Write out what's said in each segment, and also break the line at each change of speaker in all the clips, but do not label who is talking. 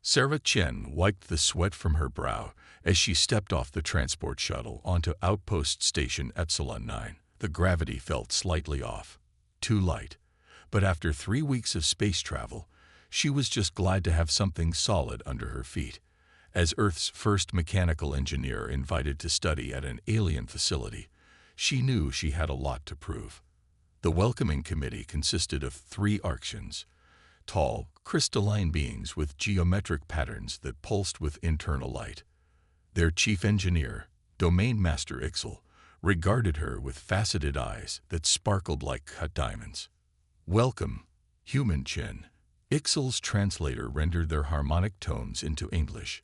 Sarah Chen wiped the sweat from her brow as she stepped off the transport shuttle onto Outpost Station Epsilon 9. The gravity felt slightly off, too light, but after 3 weeks of space travel, she was just glad to have something solid under her feet. As Earth's first mechanical engineer invited to study at an alien facility, she knew she had a lot to prove. The welcoming committee consisted of 3 Arctians, tall, crystalline beings with geometric patterns that pulsed with internal light. Their chief engineer, Domain Master Ixel, regarded her with faceted eyes that sparkled like cut diamonds. "Welcome, human Chen." Ixel's translator rendered their harmonic tones into English.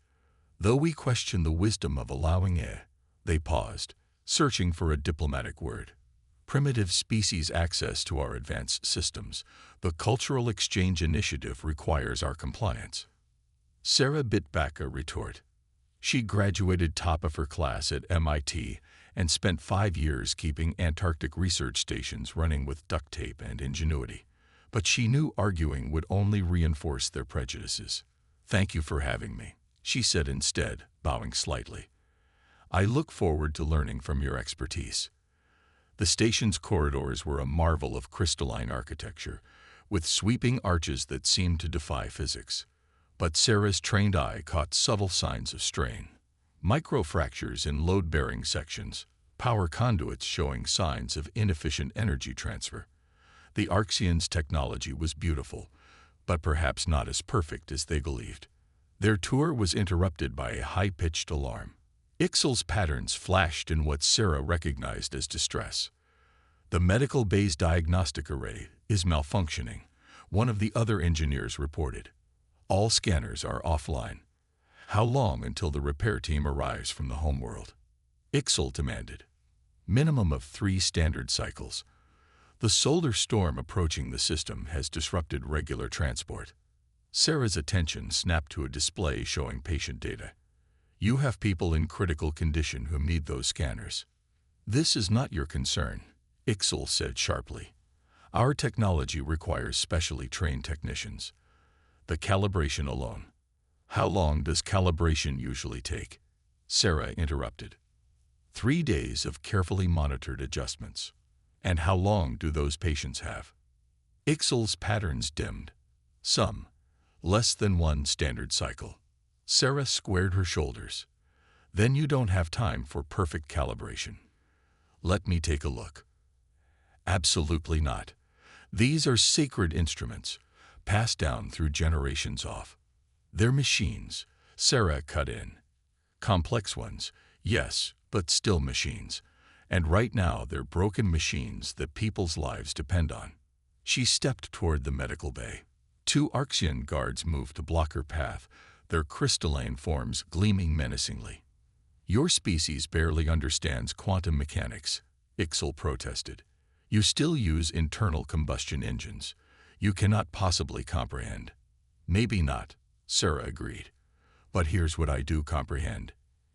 "Though we question the wisdom of allowing they paused, searching for a diplomatic word. Primitive species access to our advanced systems. The Cultural Exchange Initiative requires our compliance." Sarah bit back a retort. She graduated top of her class at MIT and spent 5 years keeping Antarctic research stations running with duct tape and Ingenuity. But she knew arguing would only reinforce their prejudices. "Thank you for having me," she said instead, bowing slightly. "I look forward to learning from your expertise." The station's corridors were a marvel of crystalline architecture, with sweeping arches that seemed to defy physics. But Sarah's trained eye caught subtle signs of strain. Microfractures in load-bearing sections, power conduits showing signs of inefficient energy transfer. The Arxians' technology was beautiful, but perhaps not as perfect as they believed. Their tour was interrupted by a high-pitched alarm. Ixel's patterns flashed in what Sarah recognized as distress. "The medical bay's diagnostic array is malfunctioning," one of the other engineers reported. "All scanners are offline. How long until the repair team arrives from the homeworld?" Ixel demanded. "Minimum of 3 standard cycles. The solar storm approaching the system has disrupted regular transport." Sarah's attention snapped to a display showing patient data. "You have people in critical condition who need those scanners." "This is not your concern," Ixel said sharply. "Our technology requires specially trained technicians. The calibration alone." "How long does calibration usually take?" Sarah interrupted. 3 days of carefully monitored adjustments." "And how long do those patients have?" Ixel's patterns dimmed. "Some. Less than 1 standard cycle." Sarah squared her shoulders. "Then you don't have time for perfect calibration." "Let me take a look." "Absolutely not. These are sacred instruments, passed down through generations off." "They're machines," Sarah cut in. "Complex ones, yes, but still machines. And right now they're broken machines that people's lives depend on." She stepped toward the medical bay. 2 Arxian guards moved to block her path, their crystalline forms gleaming menacingly. "Your species barely understands quantum mechanics," Ixel protested. "You still use internal combustion engines. You cannot possibly comprehend." "Maybe not," Sarah agreed. "But here's what I do comprehend.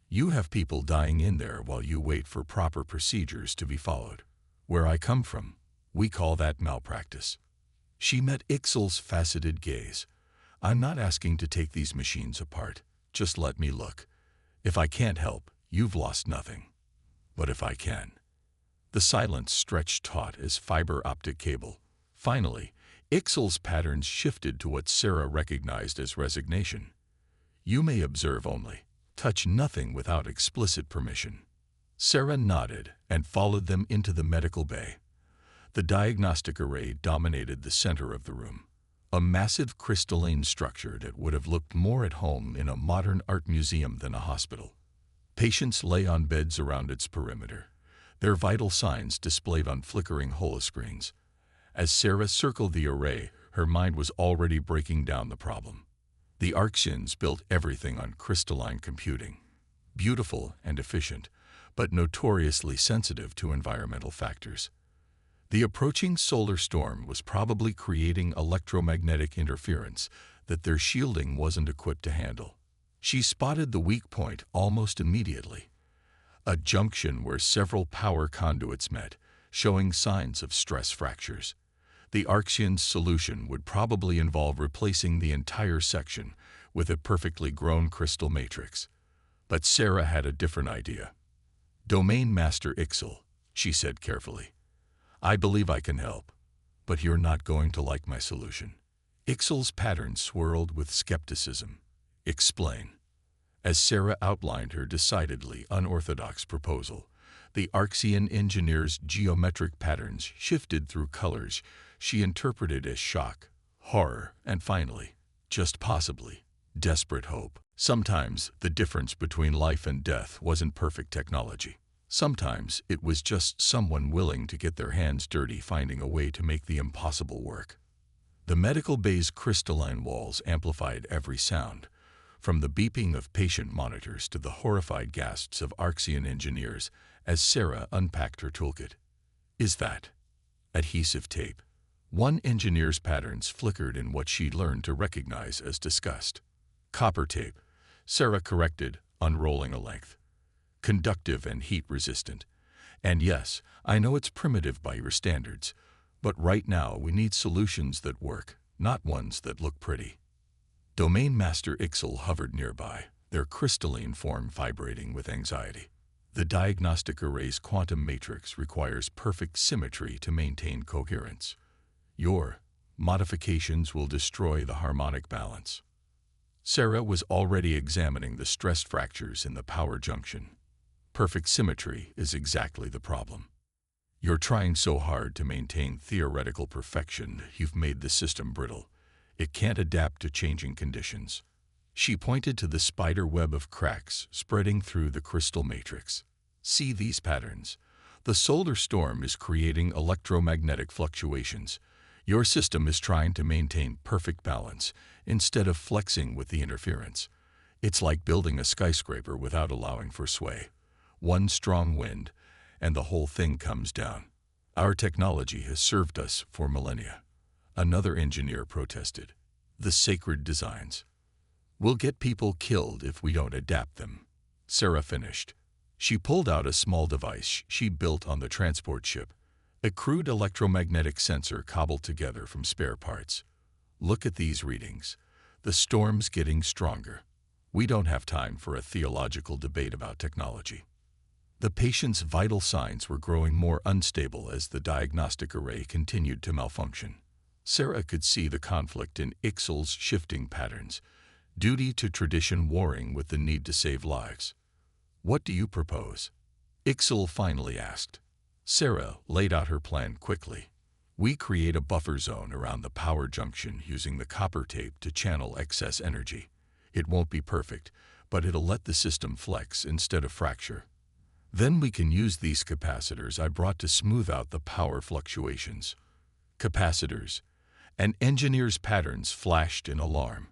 You have people dying in there while you wait for proper procedures to be followed. Where I come from, we call that malpractice." She met Ixel's faceted gaze. "I'm not asking to take these machines apart. Just let me look. If I can't help, you've lost nothing. But if I can." The silence stretched taut as fiber optic cable. Finally, Ixel's patterns shifted to what Sarah recognized as resignation. "You may observe only. Touch nothing without explicit permission." Sarah nodded and followed them into the medical bay. The diagnostic array dominated the center of the room, a massive crystalline structure that would have looked more at home in a modern art museum than a hospital. Patients lay on beds around its perimeter, their vital signs displayed on flickering holoscreens. As Sarah circled the array, her mind was already breaking down the problem. The Arxians built everything on crystalline computing, beautiful and efficient, but notoriously sensitive to environmental factors. The approaching solar storm was probably creating electromagnetic interference that their shielding wasn't equipped to handle. She spotted the weak point almost immediately, a junction where several power conduits met, showing signs of stress fractures. The Arxians' solution would probably involve replacing the entire section, with a perfectly grown crystal matrix. But Sarah had a different idea. "Domain Master Ixel," she said carefully. "I believe I can help, but you're not going to like my solution." Ixel's pattern swirled with skepticism. "Explain." As Sarah outlined her decidedly unorthodox proposal, the Arxian engineer's geometric patterns shifted through colors she interpreted as shock, horror, and finally, just possibly, desperate hope. Sometimes the difference between life and death wasn't perfect technology. Sometimes it was just someone willing to get their hands dirty finding a way to make the impossible work. The medical bay's crystalline walls amplified every sound, from the beeping of patient monitors to the horrified gasps of Arxian engineers as Sarah unpacked her toolkit. "Is that adhesive tape?" One engineer's patterns flickered in what she'd learned to recognize as disgust. "Copper tape," Sarah corrected, unrolling a length. "Conductive and heat-resistant. And yes, I know it's primitive by your standards, but right now we need solutions that work, not ones that look pretty." Domain Master Ixel hovered nearby, their crystalline form vibrating with anxiety. "The diagnostic array's quantum matrix requires perfect symmetry to maintain coherence. Your modifications will destroy the harmonic balance." Sarah was already examining the stress fractures in the power junction. "Perfect symmetry is exactly the problem. You're trying so hard to maintain theoretical perfection, you've made the system brittle. It can't adapt to changing conditions." She pointed to the spider web of cracks spreading through the crystal matrix. "See these patterns? The solar storm is creating electromagnetic fluctuations. Your system is trying to maintain perfect balance instead of flexing with the interference. It's like building a skyscraper without allowing for sway. One strong wind, and the whole thing comes down. Our technology has served us for millennia." Another engineer protested. "The sacred designs. We'll get people killed if we don't adapt them." Sarah finished. She pulled out a small device she built on the transport ship, a crude electromagnetic sensor cobbled together from spare parts. "Look at these readings. The storm's getting stronger. We don't have time for a theological debate about technology." The patient's vital signs were growing more unstable as the diagnostic array continued to malfunction. Sarah could see the conflict in Ixel's shifting patterns, duty to tradition warring with the need to save lives. "What do you propose?" Ixel finally asked. Sarah laid out her plan quickly. "We create a buffer zone around the power junction using the copper tape to channel excess energy. It won't be perfect, but it'll let the system flex instead of fracture. Then we can use these capacitors I brought to smooth out the power fluctuations." Capacitors. An engineer's patterns flashed in alarm.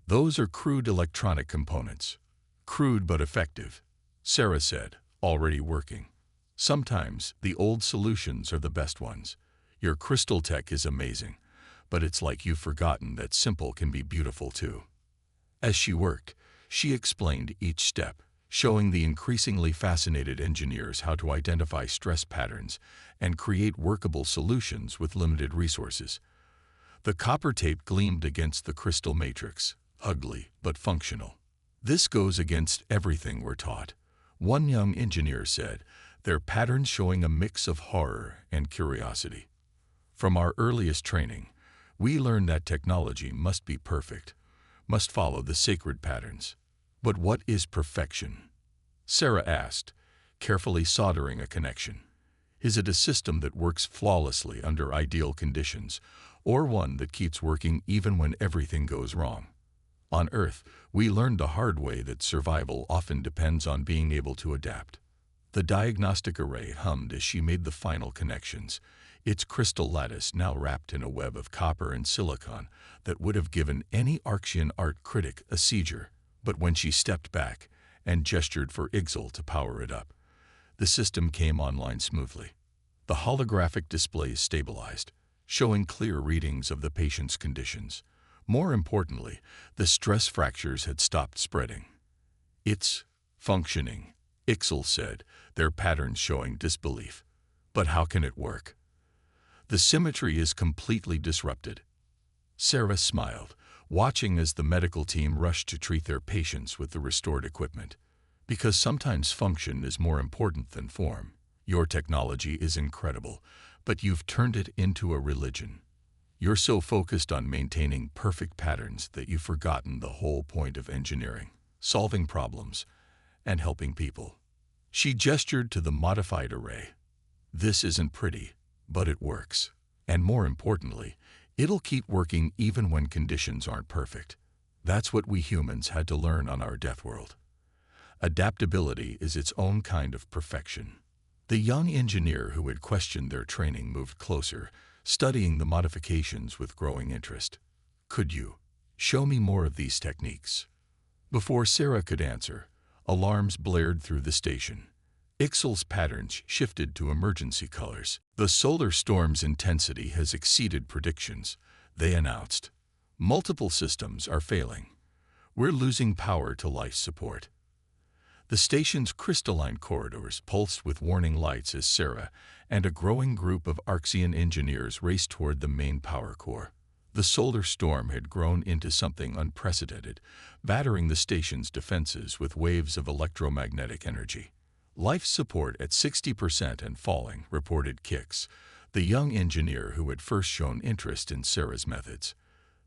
"Those are crude electronic components." "Crude but effective," Sarah said, already working. "Sometimes the old solutions are the best ones. Your crystal tech is amazing, but it's like you've forgotten that simple can be beautiful too." As she worked, she explained each step, showing the increasingly fascinated engineers how to identify stress patterns and create workable solutions with limited resources. The copper tape gleamed against the crystal matrix, ugly but functional. "This goes against everything we're taught," one young engineer said, their patterns showing a mix of horror and curiosity. "From our earliest training, we learned that technology must be perfect, must follow the sacred patterns. But what is perfection?" Sarah asked, carefully soldering a connection. "Is it a system that works flawlessly under ideal conditions, or one that keeps working even when everything goes wrong? On Earth, we learned the hard way that survival often depends on being able to adapt." The diagnostic array hummed as she made the final connections, its crystal lattice now wrapped in a web of copper and silicon that would have given any Arxian art critic a seizure. But when she stepped back and gestured for Ixel to power it up, the system came online smoothly. The holographic displays stabilized, showing clear readings of the patient's conditions. More importantly, the stress fractures had stopped spreading. "It's functioning," Ixel said, their patterns showing disbelief. "But how can it work?" "The symmetry is completely disrupted." Sarah smiled, watching as the medical team rushed to treat their patients with the restored equipment. Because sometimes function is more important than form. Your technology is incredible, but you've turned it into a religion. You're so focused on maintaining perfect patterns that you've forgotten the whole point of engineering, solving problems, and helping people. She gestured to the modified array. This isn't pretty, but it works. And more importantly, it'll keep working even when conditions aren't perfect. That's what we humans had to learn on our death world. Adaptability is its own kind of perfection. The young engineer who had questioned their training moved closer, studying the modifications with growing interest. Could you show me more of these techniques? Before Sarah could answer, alarms blared through the station. Ixal's patterns shifted to emergency colors. The solar storm's intensity has exceeded predictions, they announced. Multiple systems are failing. We're losing power to life support. The station's crystalline corridors pulsed with warning lights as Sarah and a growing group of Arxian engineers raced toward the main power core. The solar storm had grown into something unprecedented, battering the station's defenses with waves of electromagnetic energy. Life support at 60% and falling, reported Kix, the young engineer who had first shown interest in Sarah's methods.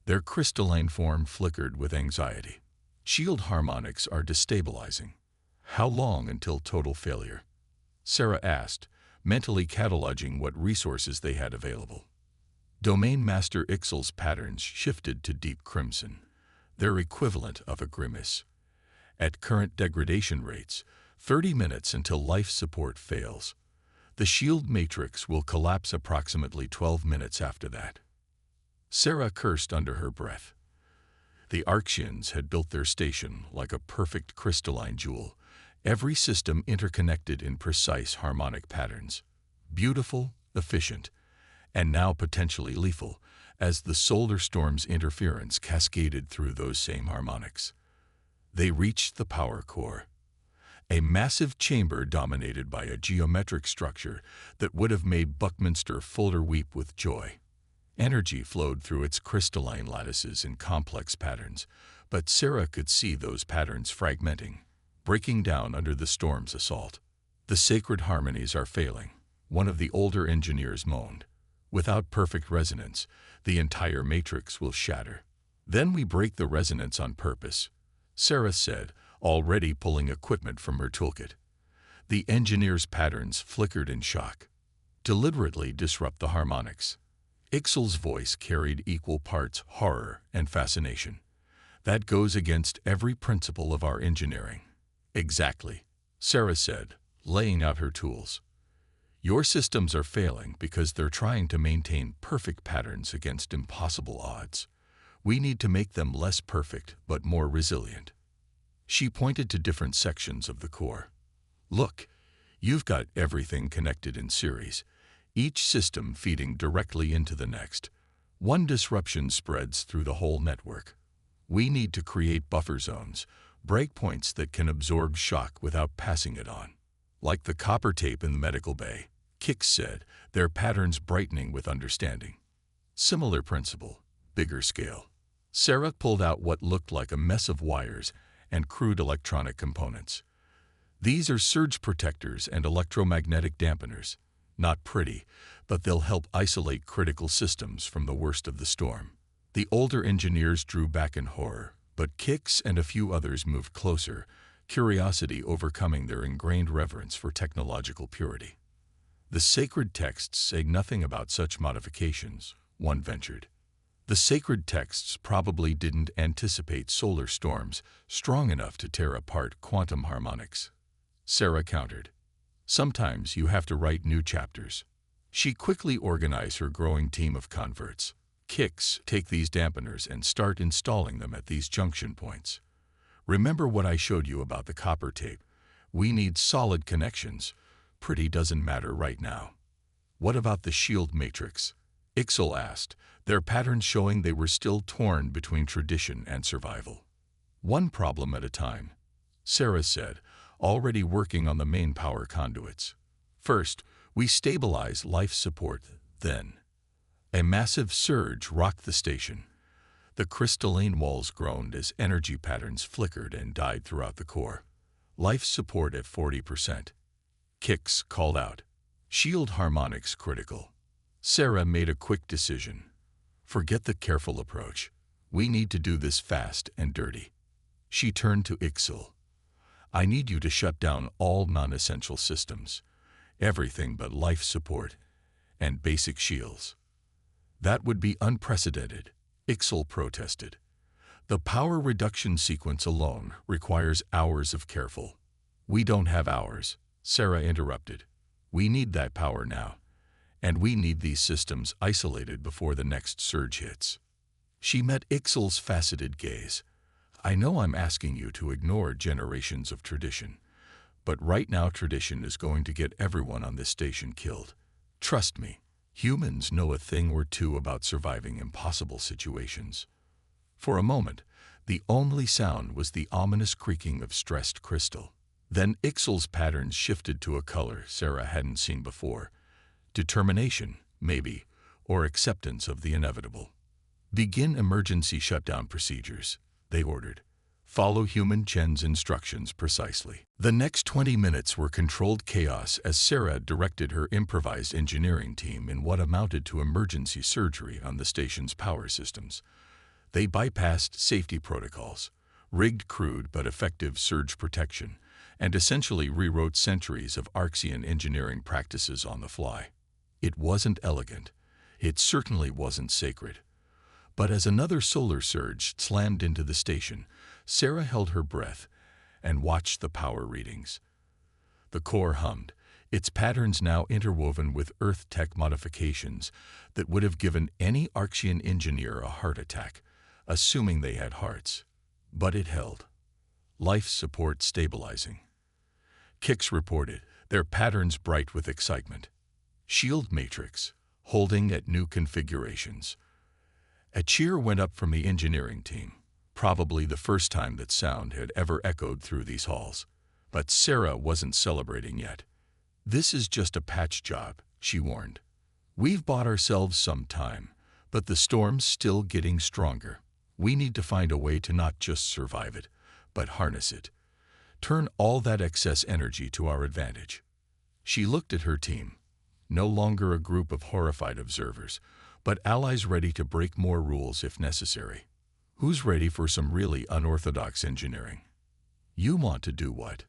Their crystalline form flickered with anxiety. Shield harmonics are destabilizing. How long until total failure? Sarah asked, mentally cataloging what resources they had available. Domain Master Ixal's patterns shifted to deep crimson, their equivalent of a grimace. At current degradation rates, 30 minutes until life support fails. The shield matrix will collapse approximately 12 minutes after that. Sarah cursed under her breath. The Arxians had built their station like a perfect crystalline jewel, every system interconnected in precise harmonic patterns. Beautiful, efficient, and now potentially lethal, as the solar storm's interference cascaded through those same harmonics. They reached the power core, a massive chamber dominated by a geometric structure that would have made Buckminster Fuller weep with joy. Energy flowed through its crystalline lattices in complex patterns, but Sarah could see those patterns fragmenting, breaking down under the storm's assault. The sacred harmonies are failing, one of the older engineers moaned. Without perfect resonance, the entire matrix will shatter. Then we break the resonance on purpose, Sarah said, already pulling equipment from her toolkit. The engineer's patterns flickered in shock. Deliberately disrupt the harmonics. Ixal's voice carried equal parts horror and fascination. That goes against every principle of our engineering. Exactly, Sarah said, laying out her tools. Your systems are failing because they're trying to maintain perfect patterns against impossible odds. We need to make them less perfect but more resilient. She pointed to different sections of the core. Look, you've got everything connected in series, each system feeding directly into the next. One disruption spreads through the whole network. We need to create buffer zones, breakpoints that can absorb shock without passing it on. Like the copper tape in the medical bay, Kix said, their patterns brightening with understanding. Similar principle, bigger scale. Sarah pulled out what looked like a mess of wires and crude electronic components. These are surge protectors and electromagnetic dampeners. Not pretty, but they'll help isolate critical systems from the worst of the storm. The older engineers drew back in horror, but Kix and a few others moved closer, curiosity overcoming their ingrained reverence for technological purity. The sacred texts say nothing about such modifications, one ventured. The sacred texts probably didn't anticipate solar storms strong enough to tear apart quantum harmonics. Sarah countered. Sometimes you have to write new chapters. She quickly organized her growing team of converts. Kix, take these dampeners and start installing them at these junction points. Remember what I showed you about the copper tape. We need solid connections. Pretty doesn't matter right now. What about the shield matrix? Ixal asked, their patterns showing they were still torn between tradition and survival. One problem at a time, Sarah said, already working on the main power conduits. First, we stabilize life support, then. A massive surge rocked the station. The crystalline walls groaned as energy patterns flickered and died throughout the core. Life support at 40%. Kix called out. Shield harmonics critical. Sarah made a quick decision. Forget the careful approach. We need to do this fast and dirty. She turned to Ixil. I need you to shut down all non-essential systems. Everything but life support and basic shields. That would be unprecedented, Ixil protested. The power reduction sequence alone requires hours of careful. We don't have hours, Sarah interrupted. We need that power now, and we need these systems isolated before the next surge hits. She met Ixil's faceted gaze. I know I'm asking you to ignore generations of tradition, but right now tradition is going to get everyone on this station killed. Trust me, humans know a thing or two about surviving impossible situations. For a moment, the only sound was the ominous creaking of stressed crystal. Then Ixil's patterns shifted to a color Sarah hadn't seen before. Determination, maybe, or acceptance of the inevitable. Begin emergency shutdown procedures, they ordered. Follow Human Chen's instructions precisely. The next 20 minutes were controlled chaos as Sarah directed her improvised engineering team in what amounted to emergency surgery on the station's power systems. They bypassed safety protocols, rigged crude but effective surge protection, and essentially rewrote centuries of Arxian engineering practices on the fly. It wasn't elegant. It certainly wasn't sacred. But as another solar surge slammed into the station, Sarah held her breath and watched the power readings. The core hummed, its patterns now interwoven with Earth tech modifications that would have given any Arxian engineer a heart attack, assuming they had hearts. But it held. Life support stabilizing. Kix reported, their patterns bright with excitement. Shield matrix, holding at new configurations. A cheer went up from the engineering team, probably the first time that sound had ever echoed through these halls. But Sarah wasn't celebrating yet. This is just a patch job, she warned. We've bought ourselves some time, but the storm's still getting stronger. We need to find a way to not just survive it, but harness it. Turn all that excess energy to our advantage. She looked at her team, no longer a group of horrified observers, but allies ready to break more rules if necessary. Who's ready for some really unorthodox engineering? You want to do what?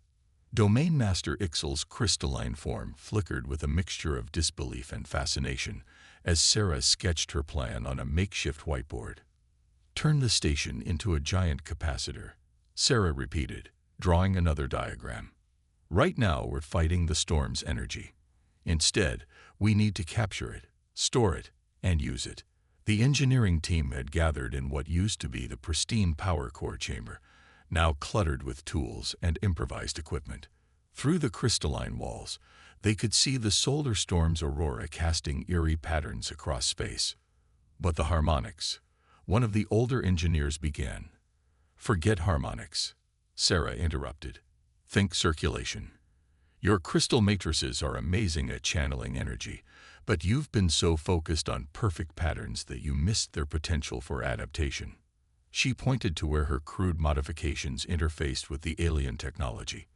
Domain Master Ixil's crystalline form flickered with a mixture of disbelief and fascination as Sarah sketched her plan on a makeshift whiteboard. Turn the station into a giant capacitor, Sarah repeated, drawing another diagram. Right now we're fighting the storm's energy. Instead, we need to capture it, store it, and use it. The engineering team had gathered in what used to be the pristine power core chamber, now cluttered with tools and improvised equipment. Through the crystalline walls, they could see the solar storm's aurora casting eerie patterns across space. But the harmonics, one of the older engineers began. Forget harmonics, Sarah interrupted. Think circulation. Your crystal matrices are amazing at channeling energy, but you've been so focused on perfect patterns that you missed their potential for adaptation. She pointed to where her crude modifications interfaced with the alien technology.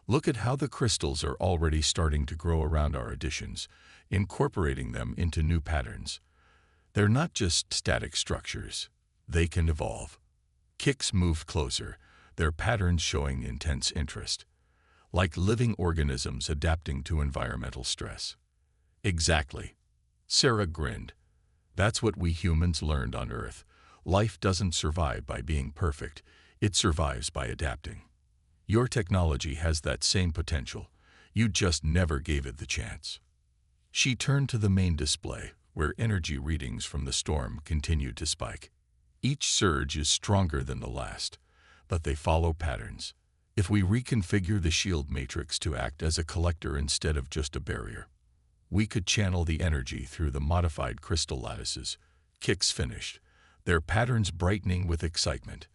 Look at how the crystals are already starting to grow around our additions, incorporating them into new patterns. They're not just static structures. They can evolve. Kix moved closer, their patterns showing intense interest, like living organisms adapting to environmental stress. Exactly. Sarah grinned. That's what we humans learned on Earth. Life doesn't survive by being perfect. It survives by adapting. Your technology has that same potential. You just never gave it the chance. She turned to the main display, where energy readings from the storm continued to spike. Each surge is stronger than the last, but they follow patterns. If we reconfigure the shield matrix to act as a collector instead of just a barrier, we could channel the energy through the modified crystal lattices. Kix finished, their patterns brightening with excitement.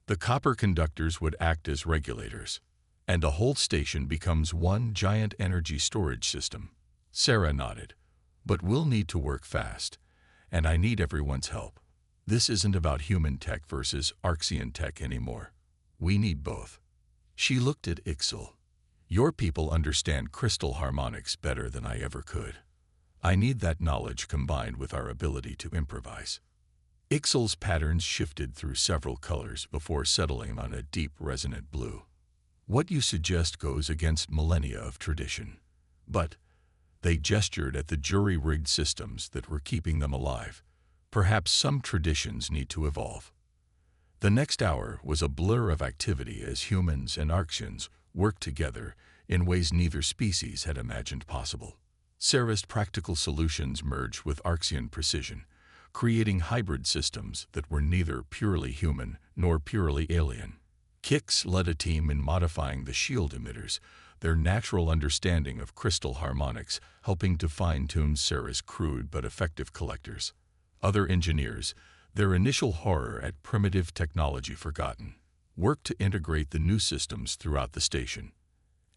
The copper conductors would act as regulators, and the whole station becomes one giant energy storage system. Sarah nodded. But we'll need to work fast, and I need everyone's help. This isn't about human tech versus Arxian tech anymore. We need both. She looked at Ixel. Your people understand crystal harmonics better than I ever could. I need that knowledge combined with our ability to improvise. Ixel's patterns shifted through several colors before settling on a deep resonant blue. What you suggest goes against millennia of tradition. But they gestured at the jury-rigged systems that were keeping them alive. Perhaps some traditions need to evolve. The next hour was a blur of activity as humans and Arxians worked together in ways neither species had imagined possible. Sarah's practical solutions merged with Arxian precision, creating hybrid systems that were neither purely human nor purely alien. Kix led a team in modifying the shield emitters, their natural understanding of crystal harmonics helping to fine-tune Sarah's crude but effective collectors. Other engineers, their initial horror at primitive technology forgotten, worked to integrate the new systems throughout the station.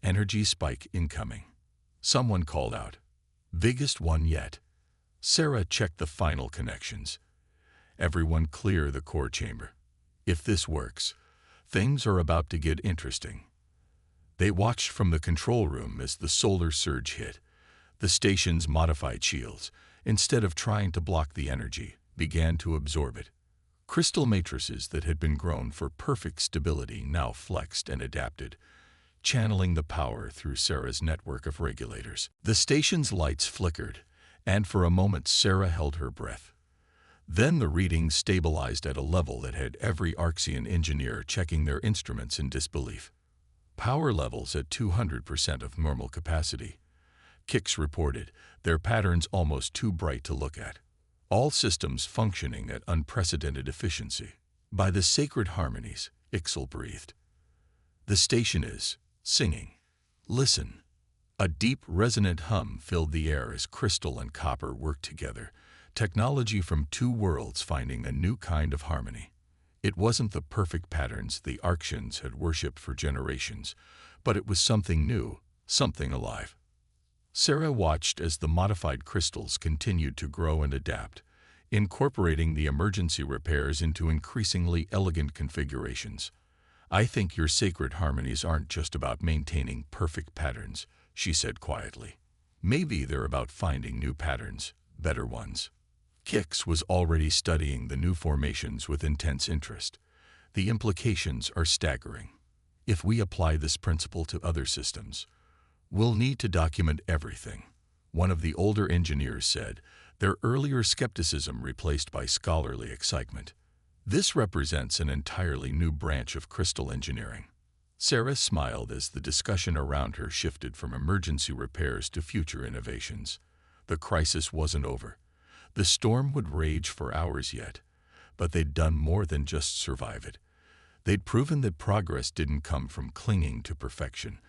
Energy spike incoming. Someone called out, "Biggest one yet." Sarah checked the final connections. Everyone clear the core chamber. If this works, things are about to get interesting. They watched from the control room as the solar surge hit. The station's modified shields, instead of trying to block the energy, began to absorb it. Crystal matrices that had been grown for perfect stability now flexed and adapted, channeling the power through Sarah's network of regulators. The station's lights flickered, and for a moment Sarah held her breath. Then the readings stabilized at a level that had every Arxian engineer checking their instruments in disbelief. Power levels at 200% of normal capacity. Kix reported, their patterns almost too bright to look at. All systems functioning at unprecedented efficiency. By the sacred harmonies, Ixel breathed. The station is singing. Listen. A deep, resonant hum filled the air as crystal and copper worked together, technology from two worlds finding a new kind of harmony. It wasn't the perfect patterns the Arxians had worshipped for generations, but it was something new, something alive. Sarah watched as the modified crystals continued to grow and adapt, incorporating the emergency repairs into increasingly elegant configurations. "I think your sacred harmonies aren't just about maintaining perfect patterns," she said quietly. "Maybe they're about finding new patterns, better ones." Kix was already studying the new formations with intense interest. The implications are staggering. If we apply this principle to other systems, we'll need to document everything, one of the older engineers said, their earlier skepticism replaced by scholarly excitement. This represents an entirely new branch of crystal engineering. Sarah smiled as the discussion around her shifted from emergency repairs to future innovations. The crisis wasn't over. The storm would rage for hours yet, but they'd done more than just survive it. They'd proven that progress didn't come from clinging to perfection,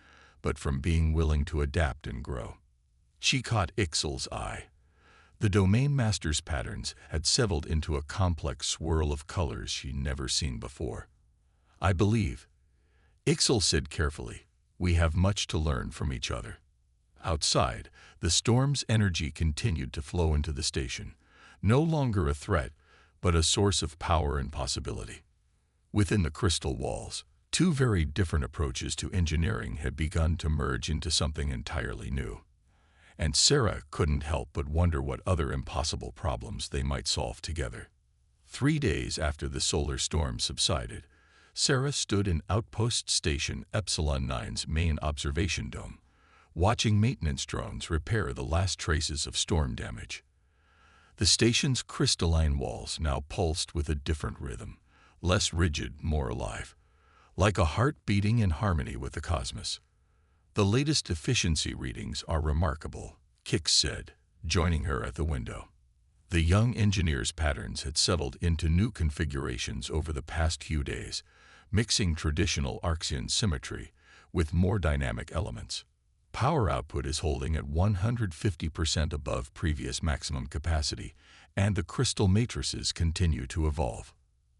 but from being willing to adapt and grow. She caught Ixel's eye. The domain master's patterns had settled into a complex swirl of colors she'd never seen before. "I believe," Ixel said carefully, "we have much to learn from each other." Outside, the storm's energy continued to flow into the station, no longer a threat, but a source of power and possibility. Within the crystal walls, two very different approaches to engineering had begun to merge into something entirely new. And Sarah couldn't help but wonder what other impossible problems they might solve together. 3 days after the solar storm subsided, Sarah stood in Outpost Station Epsilon 9's main observation dome, watching maintenance drones repair the last traces of storm damage. The station's crystalline walls now pulsed with a different rhythm, less rigid, more alive, like a heart beating in harmony with the cosmos. "The latest efficiency readings are remarkable," Kix said, joining her at the window. The young engineer's patterns had settled into new configurations over the past few days, mixing traditional Arxian symmetry with more dynamic elements. Power output is holding at 150% above previous maximum capacity, and the crystal matrices continue to evolve.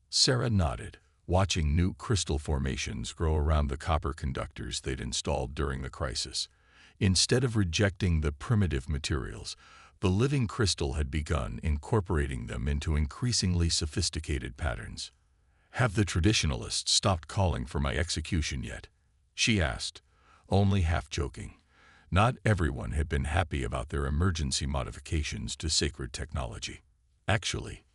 Sarah nodded, watching new crystal formations grow around the copper conductors they'd installed during the crisis. Instead of rejecting the primitive materials, The living crystal had begun incorporating them into increasingly sophisticated patterns. "Have the traditionalists stopped calling for my execution yet?" she asked, only half joking. Not everyone had been happy about their emergency modifications to sacred technology. "Actually,"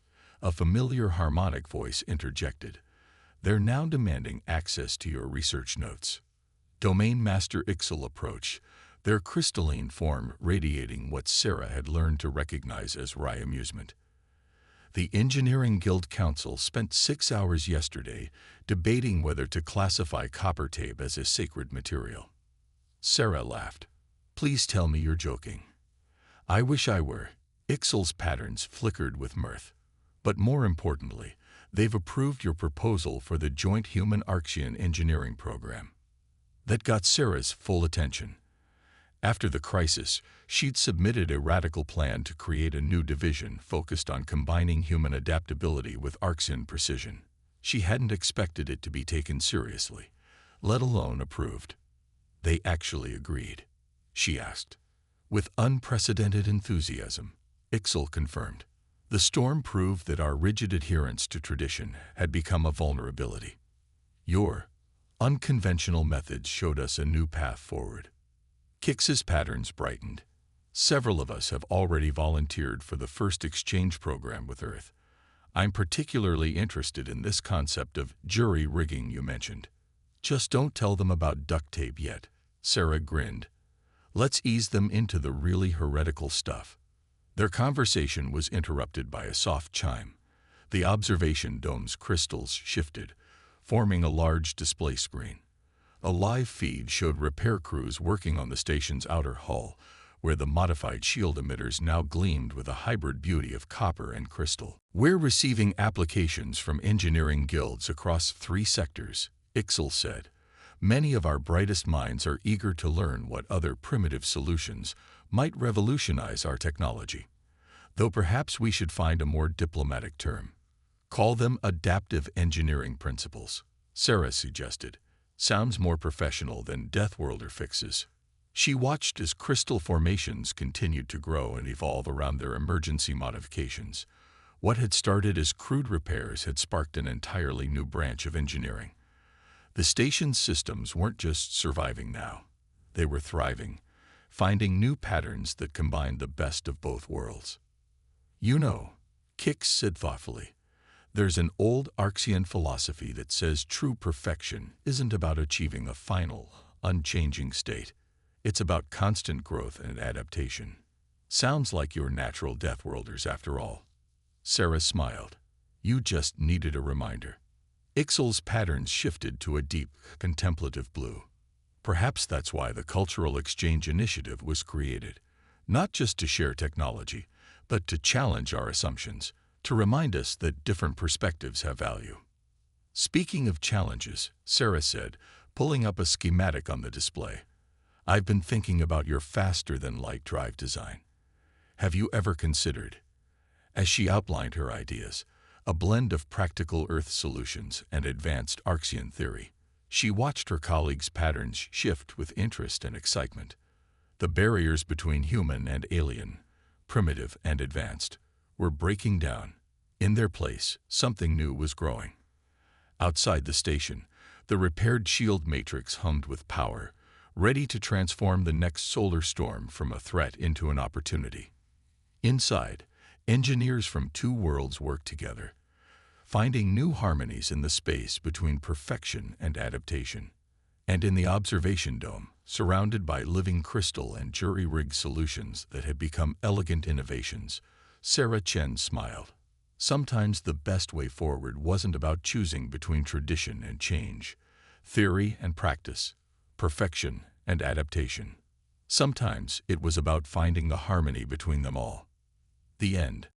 a familiar harmonic voice interjected, "they're now demanding access to your research notes." Domain Master Ixal approached, their crystalline form radiating what Sarah had learned to recognize as wry amusement. "The Engineering Guild Council spent 6 hours yesterday debating whether to classify copper tape as a sacred material." Sarah laughed. "Please tell me you're joking." "I wish I were." Ixal's patterns flickered with mirth. "But more importantly, they've approved your proposal for the Joint Human Archean Engineering Program." That got Sarah's full attention. After the crisis, she'd submitted a radical plan to create a new division focused on combining human adaptability with Archean precision. She hadn't expected it to be taken seriously, let alone approved. "They actually agreed?" she asked. "With unprecedented enthusiasm," Ixal confirmed. "The storm proved that our rigid adherence to tradition had become a vulnerability. Your unconventional methods showed us a new path forward." Kix's patterns brightened. "Several of us have already volunteered for the first exchange program with Earth. I'm particularly interested in this concept of jury rigging you mentioned." "Just don't tell them about duct tape yet," Sarah grinned. "Let's ease them into the really heretical stuff." Their conversation was interrupted by a soft chime. The observation dome's crystals shifted, forming a large display screen. A live feed showed repair crews working on the station's outer hull, where the modified shield emitters now gleamed with a hybrid beauty of copper and crystal. "We're receiving applications from engineering guilds across 3 sectors," Ixal said. "Many of our brightest minds are eager to learn what other primitive solutions might revolutionize our technology. Though perhaps we should find a more diplomatic term. Call them adaptive engineering principles," Sarah suggested. "Sounds more professional than Deathworlder fixes." She watched as crystal formations continued to grow and evolve around their emergency modifications. What had started as crude repairs had sparked an entirely new branch of engineering. The station's systems weren't just surviving now. They were thriving, finding new patterns that combined the best of both worlds. "You know," Kix said thoughtfully, "there's an old Archean philosophy that says true perfection isn't about achieving a final, unchanging state. It's about constant growth and adaptation. Sounds like your natural Deathworlders after all." Sarah smiled. "You just needed a reminder." Ixal's patterns shifted to a deep, contemplative blue. "Perhaps that's why the Cultural Exchange Initiative was created. Not just to share technology, but to challenge our assumptions, to remind us that different perspectives have value." "Speaking of challenges," Sarah said, pulling up a schematic on the display, "I've been thinking about your faster-than-light drive design. Have you ever considered?" As she outlined her ideas, a blend of practical Earth solutions and advanced Archean theory, she watched her colleagues' patterns shift with interest and excitement. The barriers between human and alien, primitive and advanced, were breaking down. In their place, something new was growing. Outside the station, the repaired shield matrix hummed with power, ready to transform the next solar storm from a threat into an opportunity. Inside, engineers from 2 worlds worked together, finding new harmonies in the space between perfection and adaptation. And in the observation dome, surrounded by living crystal and jury-rigged solutions that had become elegant innovations, Sarah Chen smiled. Sometimes the best way forward wasn't about choosing between tradition and change, theory and practice, perfection and adaptation. Sometimes it was about finding the harmony between them all. The end.